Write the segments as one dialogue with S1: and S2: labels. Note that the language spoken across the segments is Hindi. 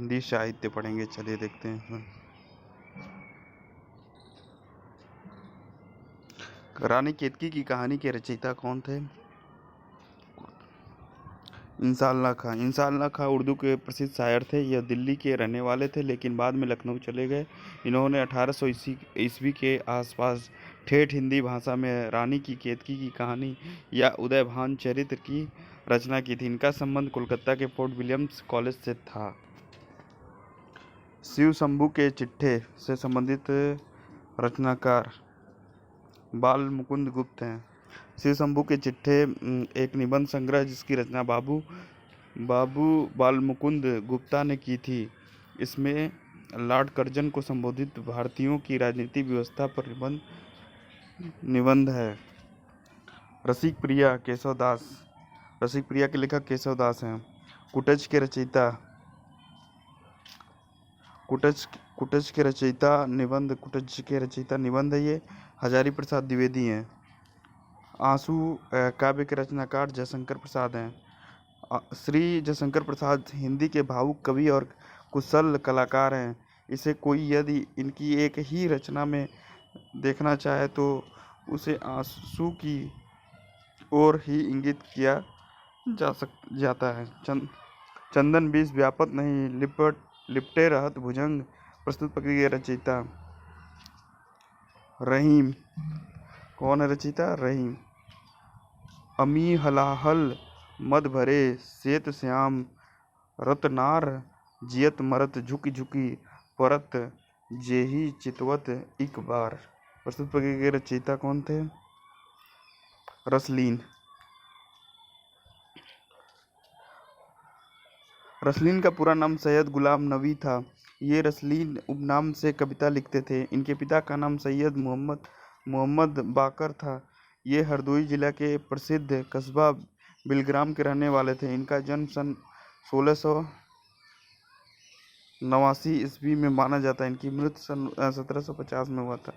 S1: हिंदी साहित्य पढ़ेंगे। चलिए देखते हैं इसमें। रानी केतकी की कहानी के रचयिता कौन थे? इंसाल्लाह खां। इंसाल्लाह खां उर्दू के प्रसिद्ध शायर थे। यह दिल्ली के रहने वाले थे, लेकिन बाद में लखनऊ चले गए। इन्होंने 1800 ईस्वी के आसपास ठेठ हिंदी भाषा में रानी की केतकी की कहानी या उदयभान चरित्र की रचना की थी। इनका संबंध कोलकाता के फोर्ट विलियम्स कॉलेज से था। शिव शंभू के चिट्ठे से संबंधित रचनाकार बाल मुकुंद गुप्त हैं। शिव शंभू के चिट्ठे एक निबंध संग्रह जिसकी रचना बाबू बाल मुकुंद गुप्ता ने की थी। इसमें लॉर्ड कर्जन को संबोधित भारतीयों की राजनीतिक व्यवस्था पर निबंध है। रसिक प्रिया के लेखक केशव दास हैं। कुटज के रचयिता निबंध है ये हजारी प्रसाद द्विवेदी हैं। आंसू काव्य के रचनाकार जयशंकर प्रसाद हैं। श्री जयशंकर प्रसाद हिंदी के भावुक कवि और कुशल कलाकार हैं। इसे कोई यदि इनकी एक ही रचना में देखना चाहे तो उसे आंसू की ओर ही इंगित किया जाता है। चंदन बीस व्यापत नहीं लिपटे रहत भुजंग प्रस्तुत पक्ति के रचयिता रहीम। कौन है रचयिता? रहीम। अमी हलाहल मद भरे श्वेत श्याम रतनार जियत मरत झुकी झुकी परत जेही चितवत एक बार। प्रस्तुत पक्ति के रचयिता कौन थे? रसलीन का पूरा नाम सैयद गुलाम नबी था। ये रसलीन उपनाम से कविता लिखते थे। इनके पिता का नाम सैयद मोहम्मद बाकर था। ये हरदोई जिला के प्रसिद्ध कस्बा बिलग्राम के रहने वाले थे। इनका जन्म सन 1689 ईस्वी में माना जाता है। इनकी मृत्यु सन 1750 में हुआ था।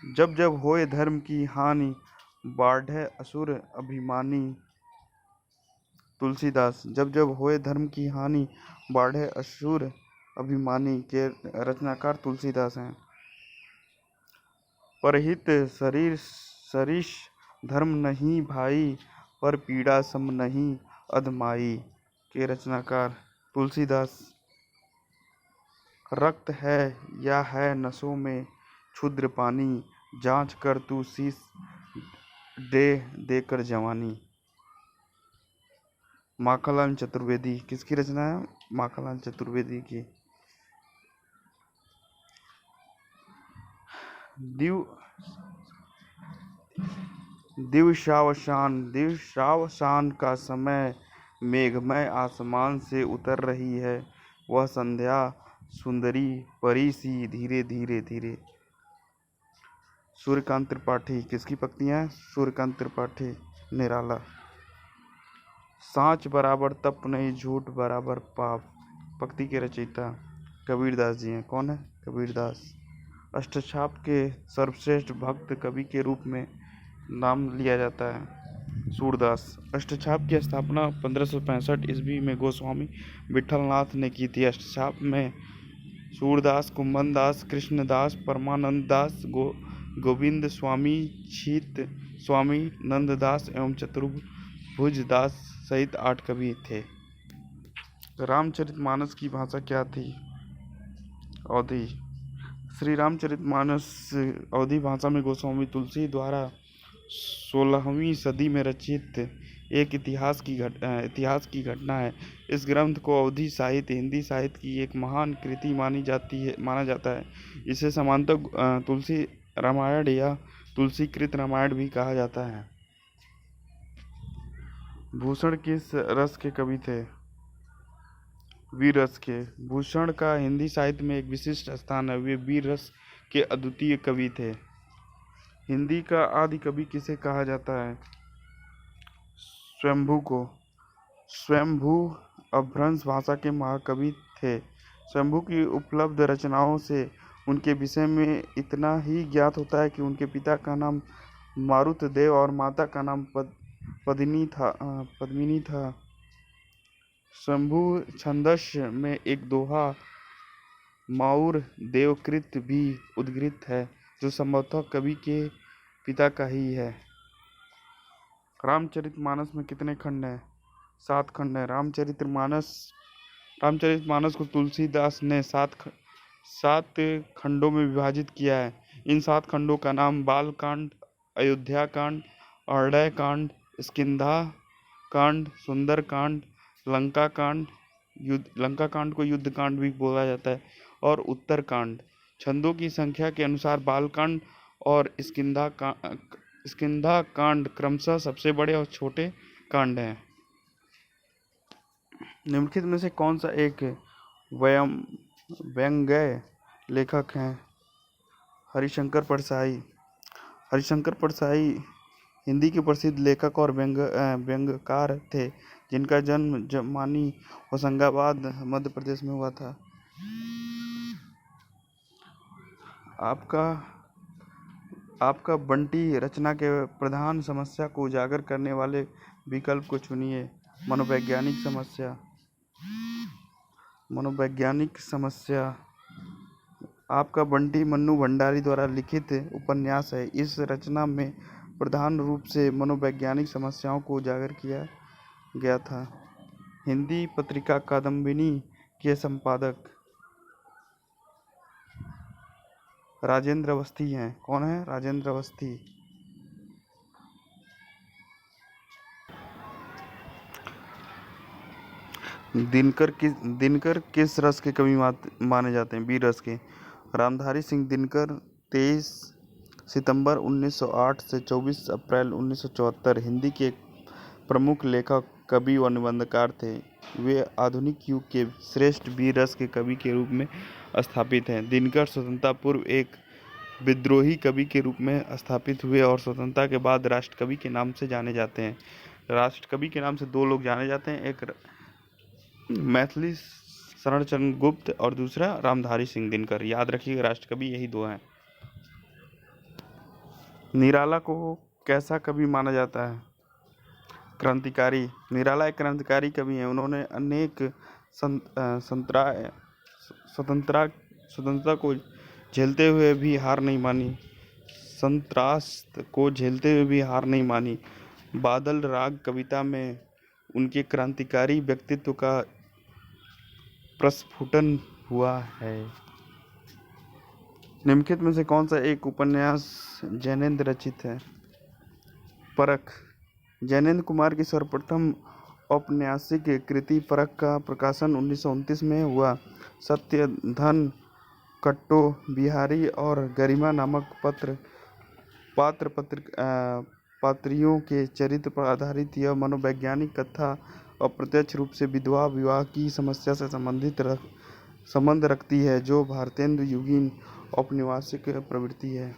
S1: जब जब होए धर्म की हानि बाढ़े असुर अभिमानी तुलसीदास। जब जब होए धर्म की हानि बाढ़े असुर अभिमानी के रचनाकार तुलसीदास हैं। परहित सरिस धर्म नहीं भाई पर पीड़ा सम नहीं अधमाई के रचनाकार तुलसीदास। रक्त है या है नसों में क्षुद्र पानी जांच कर तू शीश देकर जवानी। माखनलाल चतुर्वेदी। किसकी रचना है? माखनलाल चतुर्वेदी की। दिवसावसान का समय मेघमय आसमान से उतर रही है। वह संध्या सुंदरी परी सी धीरे धीरे धीरे। सूर्यकांत त्रिपाठी। किसकी पंक्तियां? सूर्यकांत त्रिपाठी। निराला। सांच बराबर तप नहीं झूठ बराबर पाप। पंक्ति के रचयिता कबीरदास जी हैं। कौन है? कबीरदास। अष्टछाप के सर्वश्रेष्ठ भक्त कवि के रूप में नाम लिया जाता है सूरदास। अष्टछाप की स्थापना 1565 ईस्वी में गोस्वामी विठलनाथ ने की थी। अष्टछाप में सूरदास, कुंभनदास, कृष्णदास, परमानंद दास, गोविंद स्वामी, छीत स्वामी, नंददास एवं चतुर्भुज दास सहित 8 कवि थे। रामचरितमानस की भाषा क्या थी? अवधी। श्री रामचरितमानस अवधी भाषा में गोस्वामी तुलसी द्वारा 16वीं सदी में रचित एक इतिहास की घटना है। इस ग्रंथ को अवधी साहित्य, हिंदी साहित्य की एक महान कृति माना जाता है। इसे सामान्यतः तुलसी रामायण या तुलसीकृत रामायण भी कहा जाता है। भूषण किस रस के कवि थे? वीर रस के। भूषण का हिंदी साहित्य में एक विशिष्ट स्थान है। वे वीर रस के अद्वितीय कवि थे। हिंदी का आदि कवि किसे कहा जाता है? स्वयंभू को। स्वयंभू अपभ्रंश भाषा के महाकवि थे। स्वयंभू की उपलब्ध रचनाओं से उनके विषय में इतना ही ज्ञात होता है कि उनके पिता का नाम मारुतदेव और माता का नाम पद्मिनी था। शंभु छंदस में एक दोहा माउर देवकृत भी उद्धृत है, जो संभवतः कवि के पिता का ही है। रामचरितमानस में कितने खंड हैं? 7 खंड हैं। रामचरितमानस को तुलसीदास ने 7 खंडों में विभाजित किया है। इन 7 खंडों का नाम बालकांड, अयोध्या कांड, अरण्य कांड, स्किंधा कांड, सुंदर कांड, लंका कांड, लंका कांड को युद्ध कांड भी बोला जाता है, और उत्तर कांड। छंदों की संख्या के अनुसार बालकांड और स्किंधा कांड क्रमशः सबसे बड़े और छोटे कांड हैं। निम्नलिखित में से कौन सा एक व्यंग्य लेखक हैं? हरिशंकर परसाई। हरिशंकर परसाई हिंदी के प्रसिद्ध लेखक और व्यंग्यकार थे, जिनका जन्म जमानी होशंगाबाद मध्य प्रदेश में हुआ था। आपका बंटी रचना के प्रधान समस्या को उजागर करने वाले विकल्प को चुनिए। मनोवैज्ञानिक समस्या। आपका बंटी मन्नू भंडारी द्वारा लिखित उपन्यास है। इस रचना में प्रधान रूप से मनोवैज्ञानिक समस्याओं को उजागर किया गया था। हिंदी पत्रिका कादम्बिनी के संपादक राजेंद्र अवस्थी हैं। कौन है? राजेंद्र अवस्थी। दिनकर किस रस के कवि माने जाते हैं? बी रस के। रामधारी सिंह दिनकर 23 सितंबर 1908 से 24 अप्रैल 1974 हिंदी के एक प्रमुख लेखक, कवि और निबंधकार थे। वे आधुनिक युग के श्रेष्ठ बी रस के कवि के रूप में स्थापित हैं। दिनकर स्वतंत्रता पूर्व एक विद्रोही कवि के रूप में स्थापित हुए और स्वतंत्रता के बाद राष्ट्रकवि के नाम से जाने जाते हैं। राष्ट्रकवि के नाम से 2 लोग जाने जाते हैं, एक मैथिली शरणचंद्र गुप्त और दूसरा रामधारी सिंह दिनकर। याद रखिएगा, राष्ट्रकवि यही 2 हैं। निराला को कैसा कवि माना जाता है? क्रांतिकारी। निराला एक क्रांतिकारी कवि हैं। उन्होंने अनेक स्वतंत्रता को झेलते हुए भी हार नहीं मानी। संत्रास्त को झेलते हुए भी हार नहीं मानी। बादल राग कविता में उनके क्रांतिकारी व्यक्तित्व का प्रस्फुटन हुआ है। निम्नलिखित में से कौन सा एक उपन्यास जैनेन्द्र रचित है? परख। जैनेन्द्र कुमार की सर्वप्रथम औपन्यासिक कृति परख का प्रकाशन 1929 में हुआ। सत्यधन, कट्टो बिहारी और गरिमा नामक पात्रियों के चरित्र पर आधारित यह मनोवैज्ञानिक कथा अप्रत्यक्ष रूप से विधवा विवाह की समस्या से संबंध रखती है, जो भारतेंदु युगीन औपनिवेशिक प्रवृत्ति है।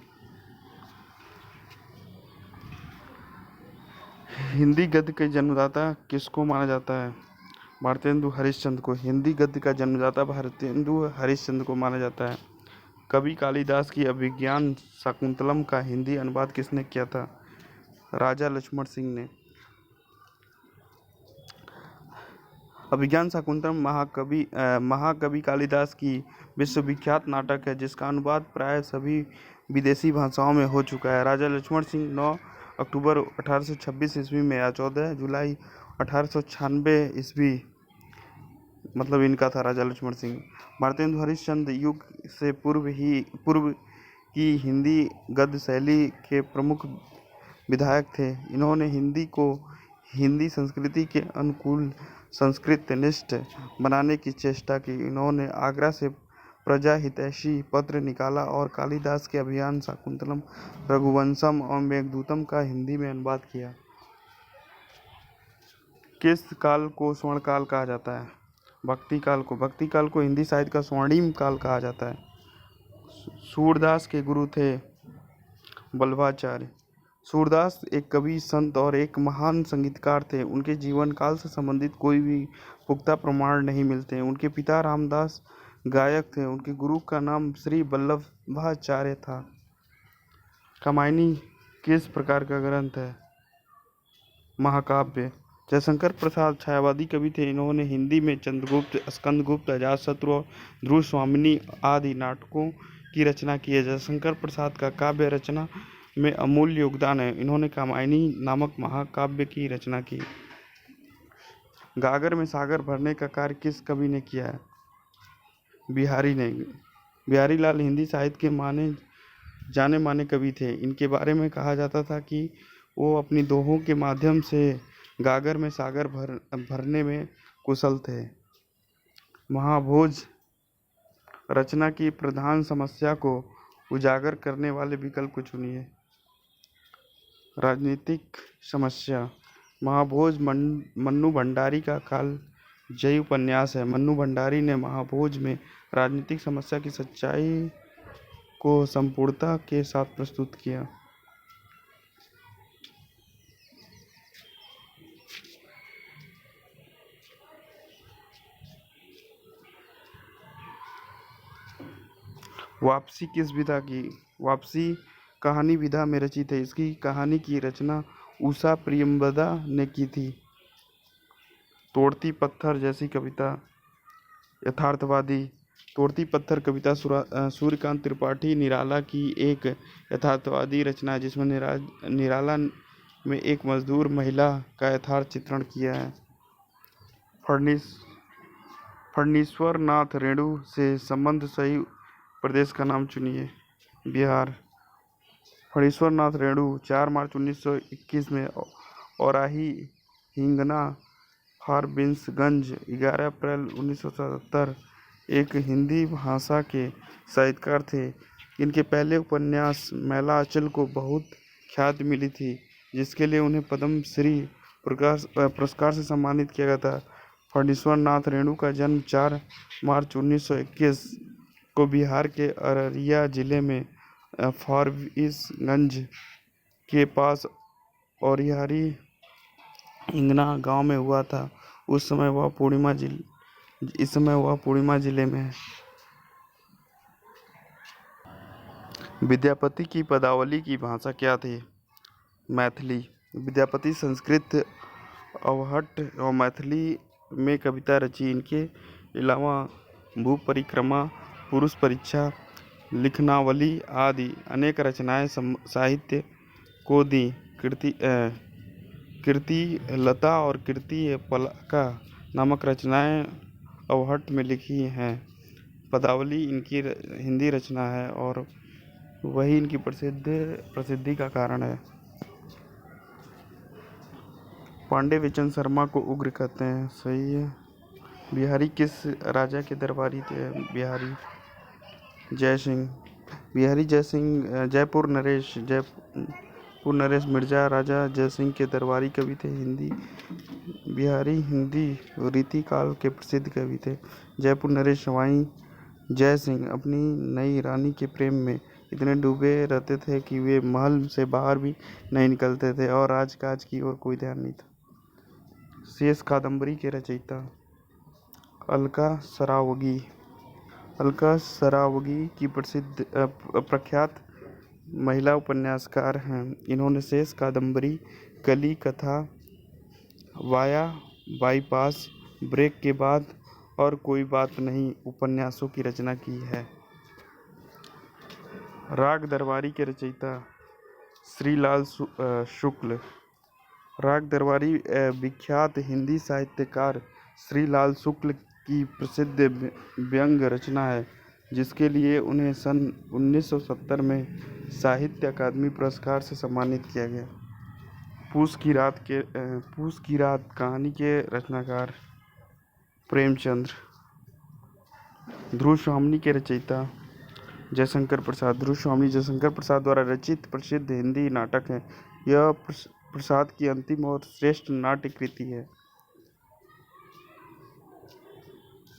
S1: हिंदी गद्य के जन्मदाता किसको माना जाता है? भारतेंदु हरिश्चंद्र को। हिंदी गद्य का जन्मदाता भारतेंदु हरिश्चंद्र को माना जाता है। कवि कालिदास की अभिज्ञान शाकुंतलम का हिंदी अनुवाद किसने किया था? राजा लक्ष्मण सिंह ने। अभिज्ञान शाकुंतलम महाकवि कालिदास की विश्वविख्यात नाटक है, जिसका अनुवाद प्राय सभी विदेशी भाषाओं में हो चुका है। राजा लक्ष्मण सिंह 9 अक्टूबर 1826 ईस्वी में या 14 जुलाई 1896 ईस्वी मतलब इनका था राजा लक्ष्मण सिंह। भारतेंदु हरिश्चंद्र युग से पूर्व की हिंदी गद्य शैली के प्रमुख विधायक थे। इन्होंने हिंदी को हिंदी संस्कृति के अनुकूल संस्कृतनिष्ठ बनाने की चेष्टा की। इन्होंने आगरा से प्रजा हितैषी पत्र निकाला और कालिदास के अभिज्ञान शाकुंतलम, रघुवंशम और मेघदूतम का हिंदी में अनुवाद किया। किस काल को स्वर्ण काल कहा जाता है? भक्ति काल को हिंदी साहित्य का स्वर्णिम काल कहा जाता है। सूरदास के गुरु थे वल्लभाचार्य। सूरदास एक कवि, संत और एक महान संगीतकार थे। उनके जीवन काल से संबंधित कोई भी पुख्ता प्रमाण नहीं मिलते। उनके पिता रामदास गायक थे। उनके गुरु का नाम श्री वल्लभाचार्य था। रामायणी किस प्रकार का ग्रंथ है? महाकाव्य। जयशंकर प्रसाद छायावादी कवि थे। इन्होंने हिंदी में चंद्रगुप्त, स्कंदगुप्त, अजातशत्रु और ध्रुव स्वामिनी आदि नाटकों की रचना की है। जयशंकर प्रसाद का काव्य रचना में अमूल्य योगदान है। इन्होंने कामायनी नामक महाकाव्य की रचना की। गागर में सागर भरने का कार्य किस कवि ने किया है? बिहारी ने। बिहारी लाल हिंदी साहित्य के जाने माने कवि थे। इनके बारे में कहा जाता था कि वो अपनी दोहों के माध्यम से गागर में सागर भरने में कुशल थे। महाभोज रचना की प्रधान समस्या को उजागर करने वाले विकल्प को चुनिए। राजनीतिक समस्या। महाभोज मन्नू भंडारी का कालजयी उपन्यास है। मन्नू भंडारी ने महाभोज में राजनीतिक समस्या की सच्चाई को संपूर्णता के साथ प्रस्तुत किया। वापसी किस विधा की? वापसी कहानी विधा में रचित है। इसकी कहानी की रचना उषा प्रियंवदा ने की थी। तोड़ती पत्थर जैसी कविता यथार्थवादी। तोड़ती पत्थर कविता सूर्यकांत त्रिपाठी निराला की एक यथार्थवादी रचना है, जिसमें निराला में एक मजदूर महिला का यथार्थ चित्रण किया है। फणीश्वर नाथ रेणु से संबंध सही प्रदेश का नाम चुनिए। बिहार। फणीश्वर नाथ रेणु 4 मार्च 1921 में औराही हिंगना फारबिसगंज 11 अप्रैल 1977 एक हिंदी भाषा के साहित्यकार थे। इनके पहले उपन्यास मैला अचल को बहुत ख्याति मिली थी, जिसके लिए उन्हें पद्म श्री पुरस्कार से सम्मानित किया गया था। फणीश्वर नाथ रेणु का जन्म 4 मार्च 1921 को बिहार के अररिया जिले में फारबिसगंज के पास औराही हिंगना गांव में हुआ था। इस समय वह पूर्णिया जिले में है। विद्यापति की पदावली की भाषा क्या थी? मैथिली। विद्यापति संस्कृत, अवहट्ट और मैथिली में कविता रची। इनके अलावा भू परिक्रमा, पुरुष परीक्षा, लिखनावली आदि अनेक रचनाएं साहित्य को दी। कीर्ति लता और कीर्ति पलका नामक रचनाएं अवहट्ट में लिखी हैं। पदावली इनकी हिंदी रचना है और वही इनकी प्रसिद्धि का कारण है। पांडे विचन शर्मा को उग्र कहते हैं। सही है। बिहारी किस राजा के दरबारी थे? बिहारी जय सिंह। बिहारी जय सिंह जयपुर नरेश मिर्जा राजा जय सिंह के दरबारी कवि थे। बिहारी हिंदी रीति काल के प्रसिद्ध कवि थे। जयपुर नरेश सवाई जय सिंह अपनी नई रानी के प्रेम में इतने डूबे रहते थे कि वे महल से बाहर भी नहीं निकलते थे और राजकाज की ओर कोई ध्यान नहीं था। शेष कादंबरी के रचयिता अलका सरावगी की प्रख्यात महिला उपन्यासकार हैं। इन्होंने शेष कादंबरी, कली कथा, वाया बाईपास, ब्रेक के बाद और कोई बात नहीं उपन्यासों की रचना की है। राग दरबारी के रचयिता श्रीलाल शुक्ल। राग दरबारी विख्यात हिंदी साहित्यकार श्रीलाल शुक्ल की प्रसिद्ध व्यंग रचना है, जिसके लिए उन्हें सन 1970 में साहित्य अकादमी पुरस्कार से सम्मानित किया गया। पूस की रात कहानी के रचनाकार प्रेमचंद्र। ध्रुव स्वामिनी के रचयिता जयशंकर प्रसाद। ध्रुव स्वामिनी जयशंकर प्रसाद द्वारा रचित प्रसिद्ध हिंदी नाटक है। यह प्रसाद की अंतिम और श्रेष्ठ नाट्य कृति है।